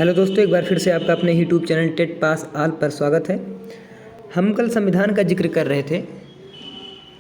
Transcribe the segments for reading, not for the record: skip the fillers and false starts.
Hello दोस्तों, एक बार फिर से आपका अपने YouTube channel TET pass all पर स्वागत है। हम कल संविधान का जिक्र कर रहे थे।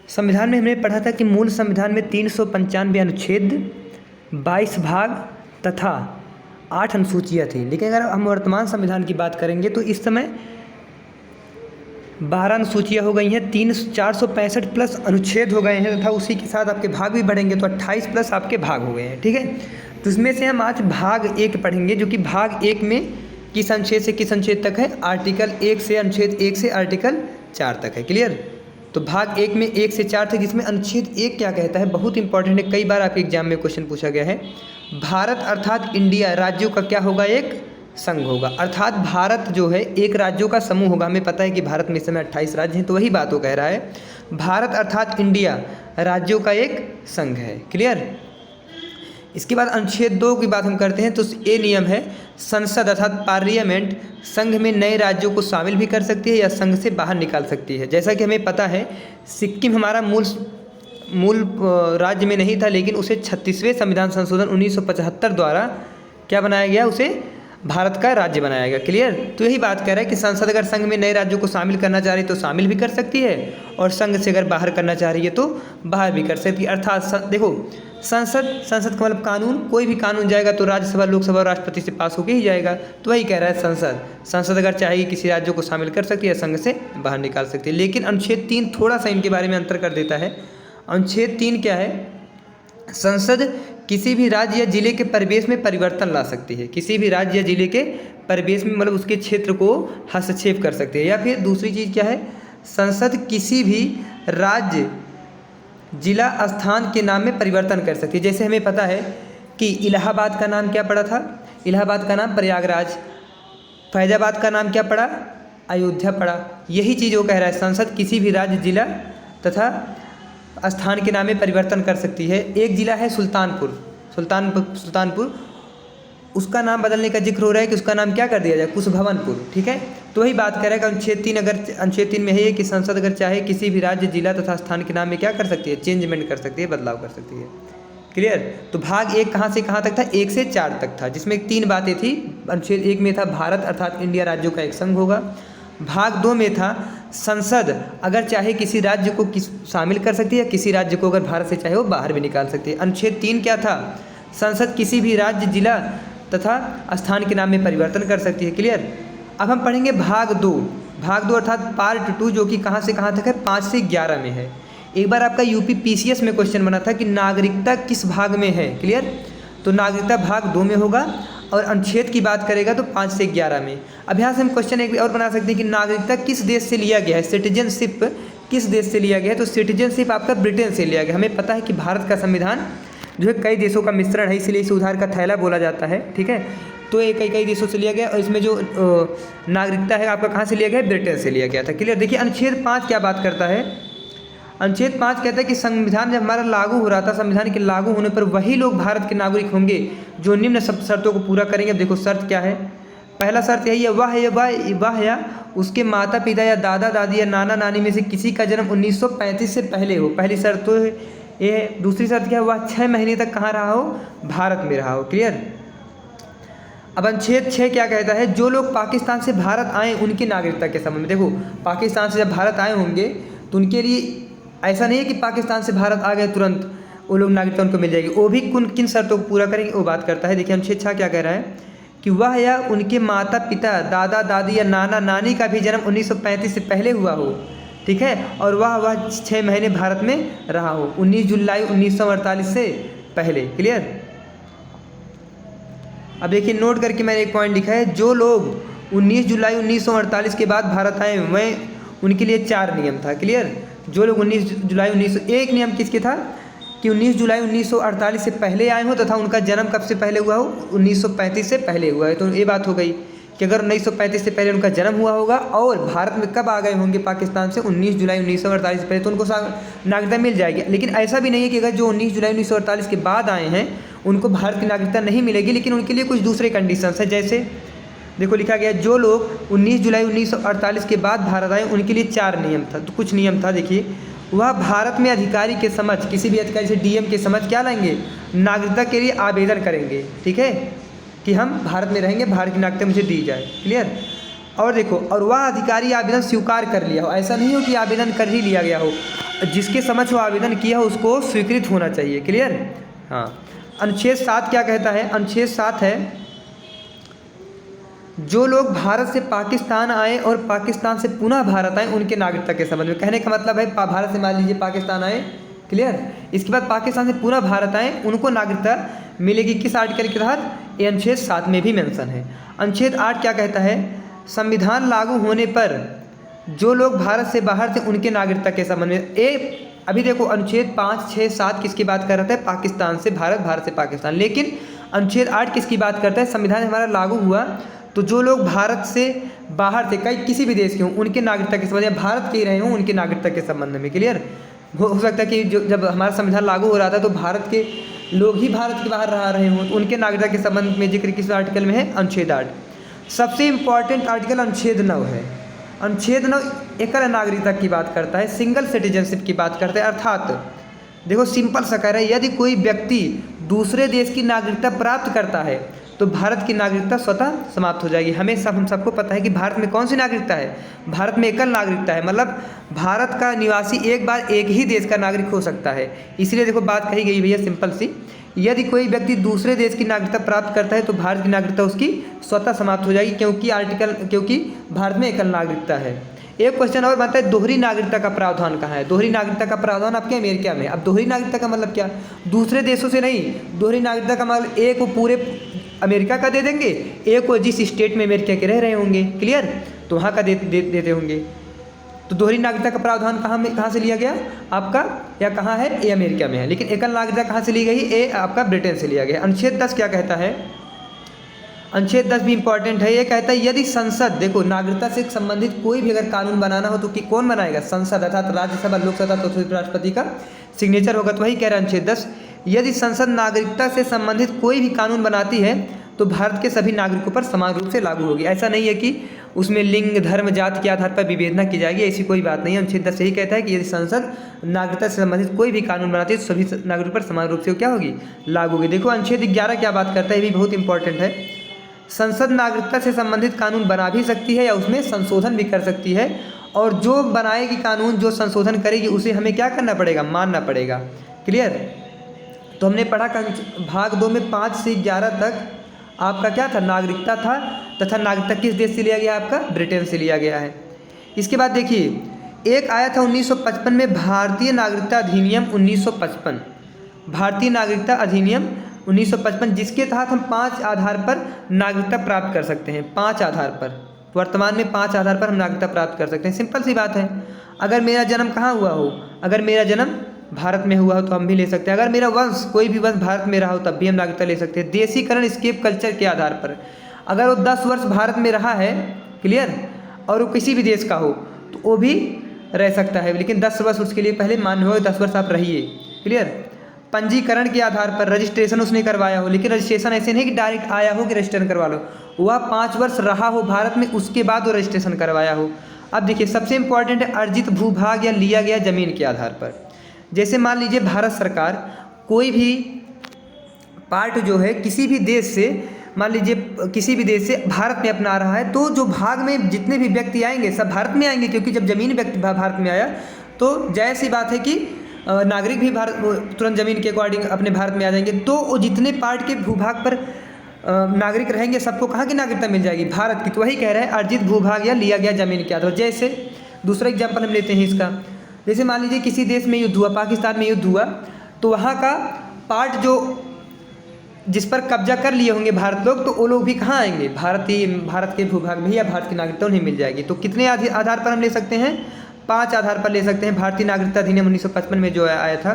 संविधान में हमने पढ़ा था कि मूल संविधान में 395 अनुच्छेद, 22 भाग तथा 8 अनुसूचियाँ थी। लेकिन अगर हम वर्तमान संविधान की बात करेंगे तो इस समय 12 अनुसूचियाँ हो गई हैं, 465 प्लस अनुच्छेद हो गए हैं तथा उसी के साथ आपके भाग भी बढ़ेंगे तो 28 प्लस आपके भाग हो गए हैं। ठीक है, तो इसमें से हम आज भाग 1 पढ़ेंगे, जो कि भाग 1 में किस अनुच्छेद से किस अनुच्छेद तक है। आर्टिकल 1 से अनुच्छेद 1 से आर्टिकल 4 तक है। क्लियर। तो भाग 1 में 1 से 4 तक, जिसमें अनुच्छेद 1 क्या कहता है, बहुत इंपॉर्टेंट है, कई बार आपके एग्जाम में क्वेश्चन पूछा गया है। भारत अर्थात इंडिया राज्यों का क्या होगा, एक संघ होगा। अर्थात भारत जो है एक राज्यों का समूह होगा। हमें पता है कि भारत में इस समय 28 राज्य हैं, तो वही बात वो कह रहा है। भारत अर्थात इंडिया राज्यों का एक संघ है। क्लियर। इसके बाद अनुच्छेद 2 की बात हम करते हैं तो ये नियम है, संसद अर्थात पार्लियामेंट संघ में नए राज्यों को शामिल भी कर सकती है या संघ से बाहर निकाल सकती है। जैसा कि हमें पता है सिक्किम हमारा मूल राज्य में नहीं था, लेकिन उसे 36वें संविधान संशोधन 1975 द्वारा क्या बनाया गया, उसे भारत का राज्य बनाया गया। क्लियर। तो यही बात कह रहा है कि संसद अगर संघ में नए राज्यों को शामिल करना चाह रही है तो शामिल भी कर सकती है, और संघ से अगर बाहर करना चाह रही है तो बाहर भी कर सकती है। अर्थात देखो, संसद का मतलब कानून, कोई भी कानून जाएगा तो राज्यसभा, लोकसभा और राष्ट्रपति से पास होकर ही जाएगा। तो वही कह रहा है, संसद अगर चाहेगी किसी राज्यों को शामिल कर सकती है, संघ से बाहर निकाल सकती है। लेकिन अनुच्छेद 3 थोड़ा सा इनके बारे में अंतर कर देता है। अनुच्छेद 3 क्या है, संसद किसी भी राज्य या जिले के परिवेश में परिवर्तन ला सकती है। किसी भी राज्य या जिले के परिवेश में मतलब उसके क्षेत्र को हस्तक्षेप कर सकती है। या फिर दूसरी चीज़ क्या है, संसद किसी भी राज्य जिला स्थान के नाम में परिवर्तन कर सकती है। जैसे हमें पता है कि इलाहाबाद का नाम क्या पड़ा था, इलाहाबाद का नाम प्रयागराज, फैजाबाद का नाम क्या पड़ा, अयोध्या पड़ा। यही चीज़ वो कह रहा है, संसद किसी भी राज्य, जिला तथा स्थान के नाम में परिवर्तन कर सकती है। एक जिला है सुल्तानपुर, उसका नाम बदलने का जिक्र हो रहा है कि उसका नाम क्या कर दिया जाए, कुशभवनपुर। ठीक है, तो वही बात कर रहा है कि अनुच्छेद 3 में है कि संसद अगर चाहे किसी भी राज्य, जिला तथा स्थान के नाम में क्या कर सकती है, चेंजमेंट कर सकती है, बदलाव कर सकती है। क्लियर। तो भाग 1 कहाँ से कहाँ तक था, 1 से 4 तक था, जिसमें 3 बातें थी। अनुच्छेद 1 में था भारत अर्थात इंडिया राज्यों का एक संघ होगा। भाग 2 में था संसद अगर चाहे किसी राज्य को शामिल कर सकती है, किसी राज्य को अगर भारत से चाहे वो बाहर भी निकाल सकती है। अनुच्छेद 3 क्या था, संसद किसी भी राज्य, जिला तथा स्थान के नाम में परिवर्तन कर सकती है। क्लियर। अब हम पढ़ेंगे भाग 2 अर्थात पार्ट 2, जो कि कहाँ से कहाँ तक है, 5 से 11 में है। एक बार आपका यूपी पीसीएस में क्वेश्चन बना था कि नागरिकता किस भाग में है। क्लियर। तो नागरिकता भाग 2 में होगा, और अनुच्छेद की बात करेगा तो 5 से 11 में। अब यहाँ से हम क्वेश्चन एक और बना सकते हैं कि नागरिकता किस देश से लिया गया है, सिटीजनशिप किस देश से लिया गया है। तो सिटीजनशिप आपका ब्रिटेन से लिया गया। हमें पता है कि भारत का संविधान जो है कई देशों का मिश्रण है, इसलिए इसे उधार का थैला बोला जाता है। ठीक है, तो ये कई देशों से लिया गया, और इसमें जो नागरिकता है आपका कहाँ से लिया गया है, ब्रिटेन से लिया गया था। क्लियर। देखिए अनुच्छेद 5 क्या बात करता है, अनुच्छेद 5 कहता है कि संविधान जब हमारा लागू हो रहा था, संविधान के लागू होने पर वही लोग भारत के नागरिक होंगे जो निम्न सब शर्तों को पूरा करेंगे। अब देखो शर्त क्या है, पहला शर्त यही है, वह या उसके माता पिता या दादा दादी या नाना नानी में से किसी का जन्म 1935 से पहले हो। पहली शर्त तो ये है। दूसरी शर्त क्या है, वह 6 महीने तक कहाँ रहा हो, भारत में रहा हो। क्लियर। अब अनुच्छेद 6 क्या कहता है, जो लोग पाकिस्तान से भारत आए उनकी नागरिकता के संबंध में। देखो पाकिस्तान से जब भारत आए होंगे तो उनके लिए ऐसा नहीं है कि पाकिस्तान से भारत आ गए तुरंत वो लोग नागरिकता उनको मिल जाएगी, वो भी किन शर्तों को पूरा करेंगे वो बात करता है। देखिए अनुच्छेद 6 क्या कह रहा है कि वह या उनके माता पिता, दादा दादी या नाना नानी का भी जन्म 1935 से पहले हुआ हो। ठीक है, और वह 6 महीने भारत में रहा हो 19 जुलाई 1948 से पहले। क्लियर। अब देखिए नोट करके मैंने एक पॉइंट लिखा है, जो लोग 19 जुलाई 1948 के बाद भारत आए वह उनके लिए 4 नियम था। क्लियर। जो लोग 19 जुलाई 1901 नियम किसके था कि 19 जुलाई 1948 से पहले आए हो तथा उनका जन्म कब से पहले हुआ हो, 1935 से पहले हुआ है। तो ये बात हो गई कि अगर 1935 से पहले उनका जन्म हुआ होगा और भारत में कब आ गए होंगे पाकिस्तान से, 19 जुलाई 1948 से पहले, तो उनको नागरिकता मिल जाएगी। लेकिन ऐसा भी नहीं है कि अगर जो 19 जुलाई 1948 के बाद आए हैं उनको भारत की नागरिकता नहीं मिलेगी, लेकिन उनके लिए कुछ दूसरे कंडीशंस हैं। जैसे देखो लिखा गया, जो लोग 19 जुलाई 1948 के बाद भारत आए उनके लिए 4 नियम था। तो कुछ नियम था, देखिए, वह भारत में अधिकारी के समक्ष, किसी भी अधिकारी से डीएम के समक्ष क्या लाएंगे, नागरिकता के लिए आवेदन करेंगे। ठीक है, कि हम भारत में रहेंगे, भारत की नागरिकता मुझे दी जाए। क्लियर। और देखो, और वह अधिकारी आवेदन स्वीकार कर लिया हो, ऐसा नहीं हो कि आवेदन कर ही लिया गया हो, जिसके समक्ष वो आवेदन किया हो उसको स्वीकृत होना चाहिए। क्लियर। हाँ। अनुच्छेद 7 क्या कहता है? अनुच्छेद 7 है, जो लोग भारत से पाकिस्तान आए और पाकिस्तान से पुनः भारत आए उनके नागरिकता के संबंध में। कहने का मतलब है भारत से मान लीजिए पाकिस्तान आए, क्लियर, इसके बाद पाकिस्तान से पुनः भारत आए, उनको नागरिकता मिलेगी। किस आर्टिकल के तहत? ये अनुच्छेद 7 में भी मेंशन है। अनुच्छेद 8 क्या कहता है? संविधान लागू होने पर जो लोग भारत से बाहर थे उनके नागरिकता के संबंध में। अभी देखो, अनुच्छेद 5, 6, 7 किसकी बात कर रहा है? पाकिस्तान से भारत, भारत से पाकिस्तान। लेकिन अनुच्छेद 8 किसकी बात करता है? संविधान हमारा लागू हुआ तो जो लोग भारत से बाहर थे, कई किसी भी देश के हों, उनके नागरिकता के संबंध में, भारत के ही रहे हों उनके नागरिकता के संबंध में। क्लियर। हो सकता है कि जब हमारा संविधान लागू हो रहा था तो भारत के लोग ही भारत के बाहर रह रहे हों, तो उनके नागरिकता के संबंध में जिक्र किस आर्टिकल में है? अनुच्छेद 8। सबसे इम्पॉर्टेंट आर्टिकल अनुच्छेद 9 है। अनुच्छेद 9 एकल नागरिकता की बात करता है, सिंगल सिटीजनशिप की बात करता है। अर्थात देखो, सिंपल सा कह रहा है, यदि कोई व्यक्ति दूसरे देश की नागरिकता प्राप्त करता है तो भारत की नागरिकता स्वतः समाप्त हो जाएगी। हम सबको पता है कि भारत में कौन सी नागरिकता है? भारत में एकल नागरिकता है, मतलब भारत का निवासी एक बार एक ही देश का नागरिक हो सकता है। इसलिए देखो बात कही गई भैया सिंपल सी, यदि कोई व्यक्ति दूसरे देश की नागरिकता प्राप्त करता है तो भारत की नागरिकता उसकी स्वतः समाप्त हो जाएगी, क्योंकि भारत में एकल नागरिकता है। एक क्वेश्चन और बनता है, दोहरी नागरिकता का प्रावधान कहाँ है? दोहरी नागरिकता का प्रावधान आपके अमेरिका में। अब दोहरी नागरिकता का मतलब क्या? दूसरे देशों से नहीं, दोहरी नागरिकता का मतलब एक वो पूरे अमेरिका का दे देंगे, एक वो जिस स्टेट में अमेरिका के रह रहे होंगे, क्लियर, तो वहाँ का देते होंगे। तो दोहरी नागरिकता का प्रावधान कहाँ से लिया गया आपका, या कहाँ है? ये अमेरिका में है। लेकिन एकल नागरिकता कहाँ से ली गई? ये आपका ब्रिटेन से लिया गया। अनुच्छेद 10 क्या कहता है? अनुच्छेद 10 भी इंपॉर्टेंट है। ये कहता है, यदि संसद, देखो नागरिकता से संबंधित कोई भी अगर कानून बनाना हो तो कि कौन बनाएगा? संसद, अर्थात राज्यसभा, लोकसभा, तो राष्ट्रपति का सिग्नेचर होगा। तो वही कह रहा है अनुच्छेद 10, यदि संसद नागरिकता से संबंधित कोई भी कानून बनाती है तो भारत के सभी नागरिकों पर समान रूप से लागू होगी। ऐसा नहीं है कि उसमें लिंग, धर्म, जाति के आधार पर विवेचना की जाएगी, ऐसी कोई बात नहीं है। अनुच्छेद 10 यही कहता है कि यदि संसद नागरिकता से संबंधित कोई भी कानून बनाती है तो सभी नागरिकों पर समान रूप से क्या होगी? लागू होगी। देखो अनुच्छेद 11 क्या बात करता है, ये भी बहुत इंपॉर्टेंट है। संसद नागरिकता से संबंधित कानून बना भी सकती है या उसमें संशोधन भी कर सकती है, और जो बनाएगी कानून, जो संशोधन करेगी, उसे हमें क्या करना पड़ेगा? मानना पड़ेगा। क्लियर। तो हमने पढ़ा भाग 2 में 5 से 11 तक आपका क्या था? नागरिकता था, तथा नागरिकता किस देश से लिया गया? आपका ब्रिटेन से लिया गया है। इसके बाद देखिए, एक आया था 1955 में भारतीय नागरिकता अधिनियम 1955, भारतीय नागरिकता अधिनियम 1955, जिसके तहत हम 5 आधार पर नागरिकता प्राप्त कर सकते हैं। 5 आधार पर, वर्तमान में 5 आधार पर हम नागरिकता प्राप्त कर सकते हैं। सिंपल सी बात है, अगर मेरा जन्म कहाँ हुआ हो, अगर मेरा जन्म भारत में हुआ हो तो हम भी ले सकते हैं। अगर मेरा वंश, कोई भी वंश भारत में रहा हो तब भी हम नागरिकता ले सकते हैं। देशीकरण, स्केप कल्चर के आधार पर, अगर वो 10 वर्ष भारत में रहा है, क्लियर, और वो किसी भी देश का हो तो वो भी रह सकता है, लेकिन 10 वर्ष उसके लिए पहले मान्य हो, 10 वर्ष आप रहिए। क्लियर। पंजीकरण के आधार पर, रजिस्ट्रेशन उसने करवाया हो, लेकिन रजिस्ट्रेशन ऐसे नहीं कि डायरेक्ट आया हो कि रजिस्ट्रेशन करवा लो, वह 5 वर्ष रहा हो भारत में, उसके बाद वो रजिस्ट्रेशन करवाया हो। अब देखिए सबसे इंपॉर्टेंट है अर्जित भूभाग या लिया गया जमीन के आधार पर। जैसे मान लीजिए भारत सरकार कोई भी पार्ट जो है किसी भी देश से, मान लीजिए किसी भी देश से भारत में अपना रहा है, तो जो भाग में जितने भी व्यक्ति आएंगे सब भारत में आएंगे, क्योंकि जब जमीन व्यक्ति भारत में आया तो जायज़ सी बात है कि नागरिक भी भारत तुरंत जमीन के अकॉर्डिंग अपने भारत में आ जाएंगे। तो वो जितने पार्ट के भूभाग पर नागरिक रहेंगे सबको कहाँ की नागरिकता मिल जाएगी? भारत की। तो वही कह रहे हैं अर्जित भूभाग या लिया गया जमीन के आधार। जैसे दूसरा एग्जाम्पल हम लेते हैं इसका, जैसे मान लीजिए किसी देश में युद्ध हुआ, पाकिस्तान में युद्ध हुआ, तो वहाँ का पार्ट जो जिस पर कब्जा कर लिए होंगे भारत लोग, तो वो लोग भी कहाँ आएंगे? भारत के भूभाग में ही, या भारत की नागरिकता उन्हें मिल जाएगी। तो कितने आधार पर हम ले सकते हैं? 5 आधार पर ले सकते हैं। भारतीय नागरिकता अधिनियम 1955 में जो आया था,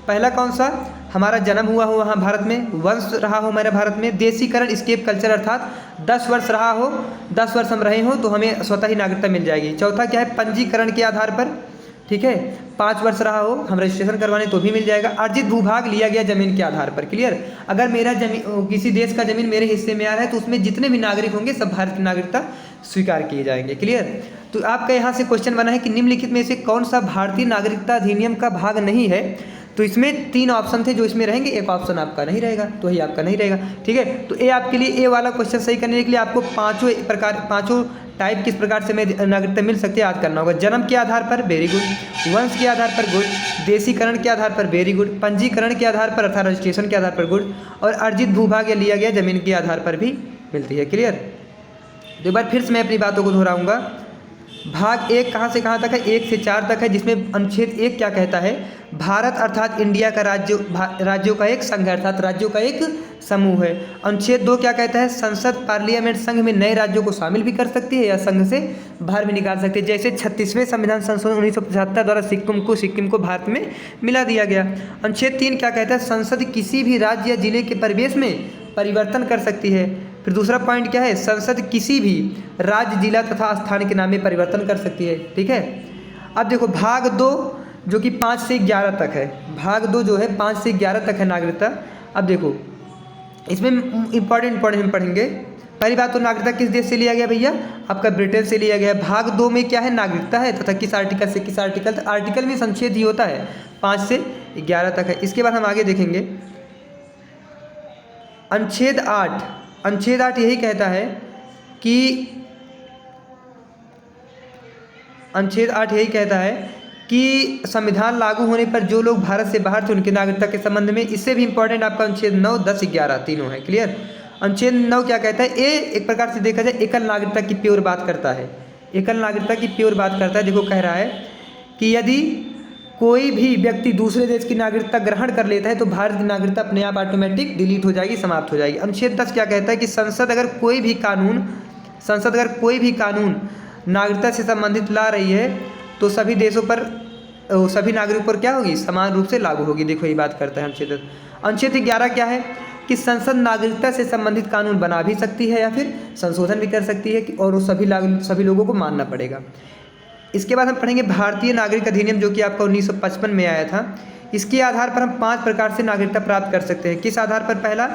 पहला कौन सा? हमारा जन्म हुआ हो वहाँ भारत में, वंश रहा हो हमारे भारत में, देशीकरण, स्केप कल्चर, अर्थात 10 वर्ष रहा हो, 10 वर्ष हम रहे हो तो हमें स्वतः ही नागरिकता मिल जाएगी। चौथा क्या है? पंजीकरण के आधार पर, ठीक है, 5 वर्ष रहा हो, हम रजिस्ट्रेशन करवाने तो भी मिल जाएगा। अर्जित भूभाग लिया गया जमीन के आधार पर। क्लियर। अगर मेरा जमीन, किसी देश का जमीन मेरे हिस्से में आ रहा है तो उसमें जितने भी नागरिक होंगे सब भारत की नागरिकता स्वीकार किए जाएंगे। क्लियर। तो आपका यहाँ से क्वेश्चन बना है कि निम्नलिखित में से कौन सा भारतीय नागरिकता अधिनियम का भाग नहीं है? तो इसमें 3 ऑप्शन थे जो इसमें रहेंगे, एक ऑप्शन आपका नहीं रहेगा, तो वही आपका नहीं रहेगा। ठीक है, तो ए आपके लिए, ए वाला क्वेश्चन सही करने के लिए आपको पाँचों टाइप किस प्रकार से नागरिकता मिल सकती है याद करना होगा। जन्म के आधार पर, वेरी गुड। वंश के आधार पर, गुड। देशीकरण के आधार पर, वेरी गुड। पंजीकरण के आधार पर अर्थात रजिस्ट्रेशन के आधार पर, गुड। और अर्जित भूभाग या लिया गया जमीन के आधार पर भी मिलती है। क्लियर। तो एक बार फिर से मैं अपनी बातों को दोहराऊंगा। भाग 1 कहाँ से कहाँ तक है? 1 से 4 तक है, जिसमें अनुच्छेद 1 क्या कहता है? भारत अर्थात इंडिया का राज्यों का एक संघ अर्थात राज्यों का एक समूह है। अनुच्छेद 2 क्या कहता है? संसद पार्लियामेंट संघ में नए राज्यों को शामिल भी कर सकती है या संघ से बाहर भी निकाल सकती है। जैसे 36वें संविधान संशोधन 1975 द्वारा सिक्किम को भारत में मिला दिया गया। अनुच्छेद 3 क्या कहता है? संसद किसी भी राज्य या जिले के परिवेश में परिवर्तन कर सकती है। फिर दूसरा पॉइंट क्या है? संसद किसी भी राज्य, जिला तथा स्थान के नाम में परिवर्तन कर सकती है। ठीक है। अब देखो भाग 2 जो कि 5 से 11 तक है। भाग 2 जो है 5 से 11 तक है नागरिकता। अब देखो इसमें इंपॉर्टेंट हम पढ़ेंगे। पहली बात तो नागरिकता किस देश से लिया गया भैया? आपका ब्रिटेन से लिया गया है। भाग 2 में क्या है? नागरिकता है तथा किस आर्टिकल से किस आर्टिकल? तो आर्टिकल में संच्छेद ही होता है, 5 से 11 तक है। इसके बाद हम आगे देखेंगे अनुच्छेद 8 यही कहता है कि अनुच्छेद 8 यही कहता है कि संविधान लागू होने पर जो लोग भारत से बाहर थे उनकी नागरिकता के संबंध में। इससे भी इंपॉर्टेंट आपका अनुच्छेद 9, 10, 11 तीनों है। क्लियर। अनुच्छेद 9 क्या कहता है? ये एक प्रकार से देखा जाए एकल नागरिकता की प्योर बात करता है। एकल नागरिकता की प्योर बात करता है। देखो कह रहा है कि यदि कोई भी व्यक्ति दूसरे देश की नागरिकता ग्रहण कर लेता है तो भारत की नागरिकता अपने आप ऑटोमेटिक डिलीट हो जाएगी, समाप्त हो जाएगी। अनुच्छेद 10 क्या कहता है कि संसद अगर कोई भी कानून नागरिकता से संबंधित ला रही है तो सभी देशों पर, सभी नागरिकों पर क्या होगी? समान रूप से लागू होगी। देखो ये बात करता है अनुच्छेद 10। अनुच्छेद 11 क्या है? कि संसद नागरिकता से संबंधित कानून बना भी सकती है या फिर संशोधन भी कर सकती है और वो सभी लोगों को मानना पड़ेगा। इसके बाद हम पढ़ेंगे भारतीय नागरिक अधिनियम जो कि आपका 1955 में आया था। इसके आधार पर हम 5 प्रकार से नागरिकता प्राप्त कर सकते हैं। किस आधार पर? पहला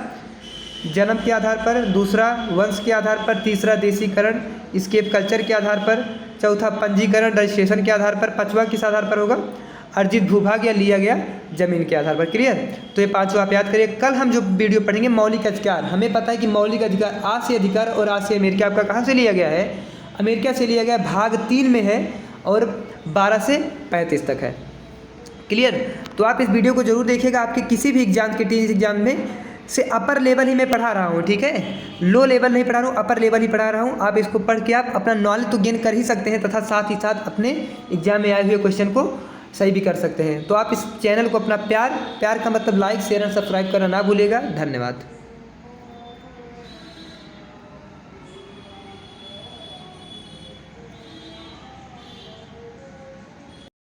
जन्म के आधार पर, दूसरा वंश के आधार पर, तीसरा देशीकरण स्केप कल्चर के आधार पर, चौथा पंजीकरण रजिस्ट्रेशन के आधार पर, पांचवा किस आधार पर होगा? अर्जित भूभाग या लिया गया जमीन के आधार पर। क्लियर। तो ये 5 आप याद करिए। कल हम जो वीडियो पढ़ेंगे मौलिक अधिकार, हमें पता है कि मौलिक अधिकार आ से अधिकार और आ से अमेरिका आपका कहाँ से लिया गया है? अमेरिका से लिया गया। भाग 3 में है और 12 से 35 तक है। क्लियर। तो आप इस वीडियो को जरूर देखिएगा। आपके किसी भी एग्जाम के टीचर एग्जाम में से अपर लेवल ही मैं पढ़ा रहा हूँ। ठीक है, लो लेवल नहीं पढ़ा रहा हूँ, अपर लेवल ही पढ़ा रहा हूँ। आप इसको पढ़ के आप अपना नॉलेज तो गेन कर ही सकते हैं तथा साथ ही साथ अपने एग्जाम में आए हुए क्वेश्चन को सही भी कर सकते हैं। तो आप इस चैनल को अपना प्यार का मतलब लाइक, शेयर और सब्सक्राइब करना ना भूलिएगा। धन्यवाद।